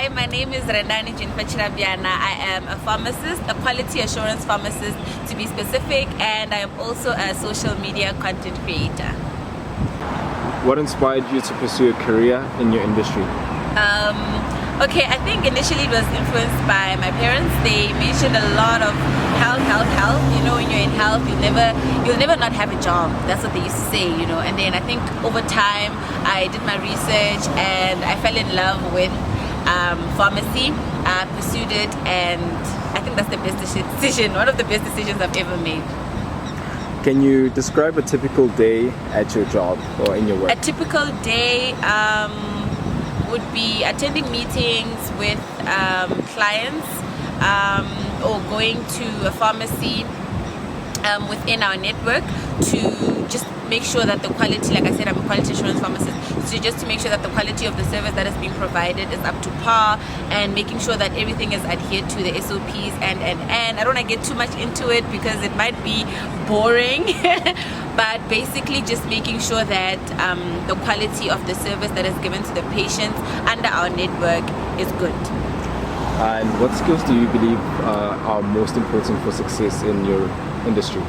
Hi, my name is Rendie Mpyana. I am a pharmacist, a quality assurance pharmacist to be specific, and I am also a social media content creator. What inspired you to pursue a career in your industry? Okay, I think initially it was influenced by my parents. They mentioned a lot of health. You know, when you're in health, you'll never not have a job. That's what they used to say, you know. And then I think over time, I did my research and I fell in love with pharmacy. I pursued it, and I think that's the best decision, one of the best decisions I've ever made. Can you describe a typical day at your job or in your work? A typical day would be attending meetings with clients or going to a pharmacy within our network to just make sure that the quality, like I said, I'm a quality assurance pharmacist, so just to make sure that the quality of the service that is being provided is up to par, and making sure that everything is adhered to the SOPs, and I don't want to get too much into it because it might be boring but basically just making sure that the quality of the service that is given to the patients under our network is good. And what skills do you believe are most important for success in your industry?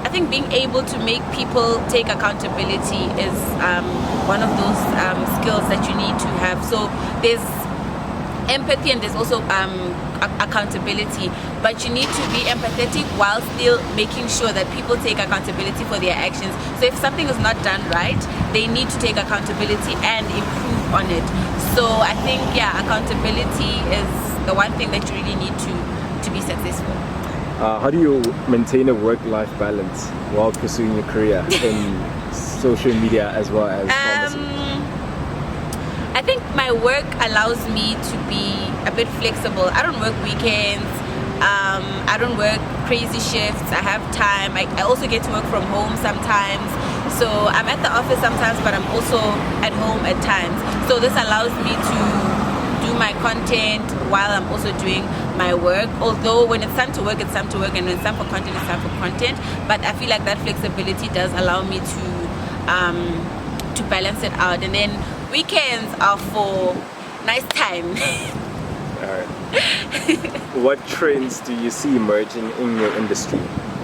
I think being able to make people take accountability is one of those skills that you need to have. So there's empathy and there's also accountability, but you need to be empathetic while still making sure that people take accountability for their actions. So if something is not done right, they need to take accountability and improve on it. So I think, yeah, accountability is the one thing that you really need to be successful. How do you maintain a work-life balance while pursuing your career in social media as well as pharmacy? I think my work allows me to be a bit flexible. I don't work weekends. I don't work crazy shifts. I have time. I also get to work from home sometimes. So I'm at the office sometimes, but I'm also at home at times. So this allows me to do my content while I'm also doing my work. Although when it's time to work, it's time to work, and when it's time for content, it's time for content. But I feel like that flexibility does allow me to balance it out. And then weekends are for nice time. Alright. What trends do you see emerging in your industry,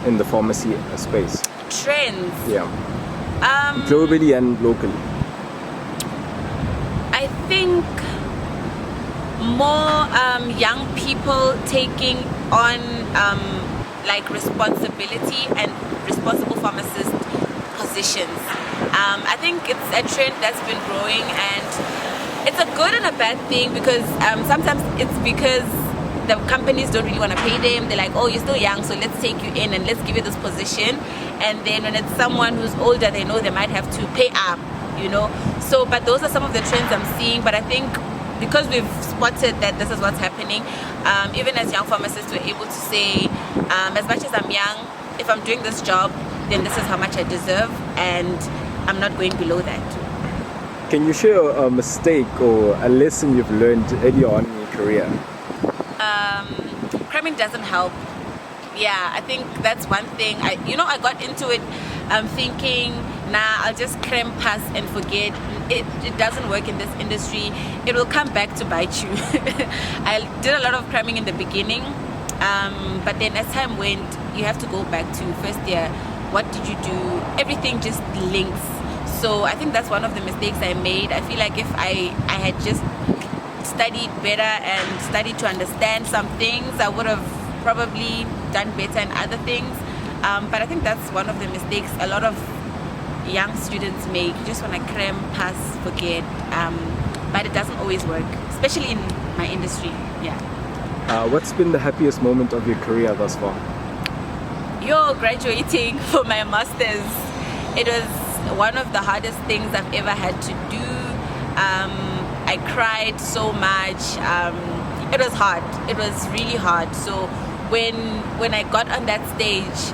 in the pharmacy space? Trends? Yeah. Globally and locally. I think more young people taking on like responsibility and responsible pharmacist positions. I think it's a trend that's been growing, and it's a good and a bad thing, because sometimes it's because the companies don't really want to pay them. They're like, oh, you're still young, so let's take you in and let's give you this position. And then when it's someone who's older, they know they might have to pay up, you know. So, but those are some of the trends I'm seeing. But I think because we've spotted that this is what's happening, even as young pharmacists, we're able to say, as much as I'm young, if I'm doing this job, then this is how much I deserve, and I'm not going below that. Can you share a mistake or a lesson you've learned early on in your career? Cramming doesn't help. Yeah, I think that's one thing. I got into it thinking, nah, I'll just cram, pass and forget. It doesn't work in this industry. It will come back to bite you. I did a lot of cramming in the beginning, but then as time went, you have to go back to first year. What did you do? Everything just links. So I think that's one of the mistakes I made. I feel like if I had just studied better and studied to understand some things, I would have probably done better in other things. But I think that's one of the mistakes a lot of young students make. You just want to cram, pass, forget. But it doesn't always work, especially in my industry. Yeah. What's been the happiest moment of your career thus far? Graduating for my master's. It was one of the hardest things I've ever had to do. I cried so much. It was hard. It was really hard. So when I got on that stage,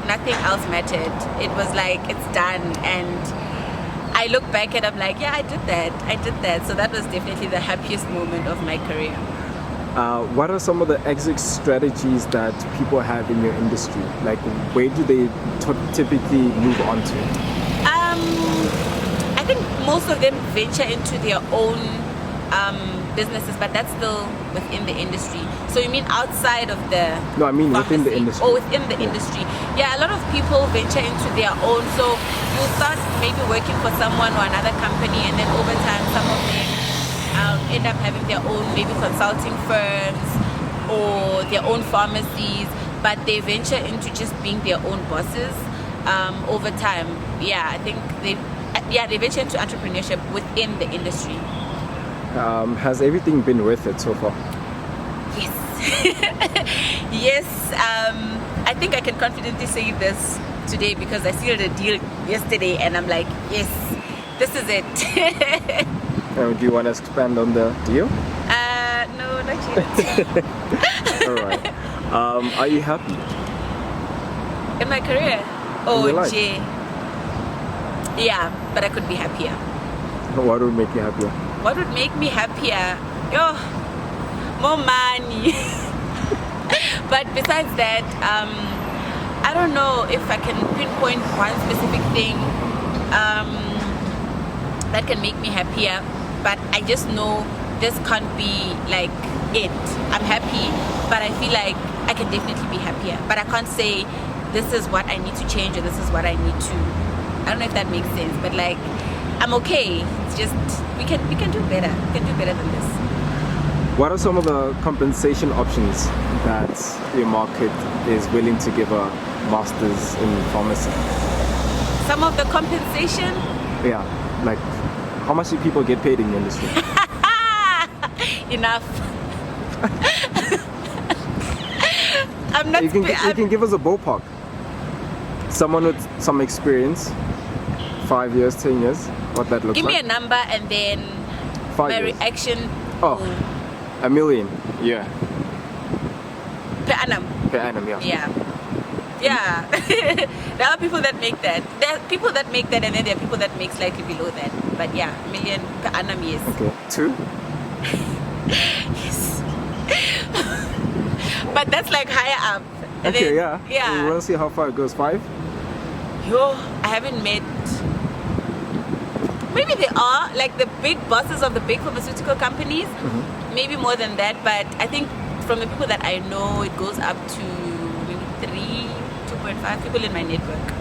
nothing else mattered. It was like, it's done. And I look back and I'm like, yeah, I did that. So that was definitely the happiest moment of my career. What are some of the exit strategies that people have in your industry? Like, where do they typically move on to? I think most of them venture into their own businesses, but that's still within the industry. So you mean outside of the No, I mean within the pharmacy? industry. Oh, within the industry. Yeah, a lot of people venture into their own. So you'll start maybe working for someone or another company, and then over time some of them end up having their own maybe consulting firms or their own pharmacies, but they venture into just being their own bosses over time. Yeah, I think they venture into entrepreneurship within the industry. Has everything been worth it so far? Yes. Yes, I think I can confidently say this today because I sealed a deal yesterday and I'm like, yes, this is it. Do you want to expand on the deal? No, not yet. All right. Are you happy? In my career? In your life? Jay. Yeah, but I could be happier. What would make you happier? What would make me happier? Yo, more money. But besides that, I don't know if I can pinpoint one specific thing that can make me happier, but I just know this can't be like it. I'm happy, but I feel like I can definitely be happier. But I can't say this is what I need to change or this is what I need to. I don't know if that makes sense, but like I'm okay. It's just we can do better. We can do better than this. What are some of the compensation options that your market is willing to give a master's in pharmacy? Some of the compensation? Yeah, like how much do people get paid in the industry? Enough. I'm not. You can give us a ballpark. Someone with some experience, 5 years, 10 years, what that looks Give like. me a number and then 5 my years. reaction. Oh, $1 million. Yeah. Per annum. Per annum, yeah. Yeah. Yeah. There are people that make that. There are people that make that, and then there are people that make slightly below that. But yeah, $1 million per annum, yes. Okay. 2? Yes. But that's like higher up. And Okay, then, yeah. Yeah. We want to see how far it goes. 5? Yo, I haven't met. Maybe they are like the big bosses of the big pharmaceutical companies. Mm-hmm. Maybe more than that, but I think from the people that I know, it goes up to maybe 3, 2.5 people in my network.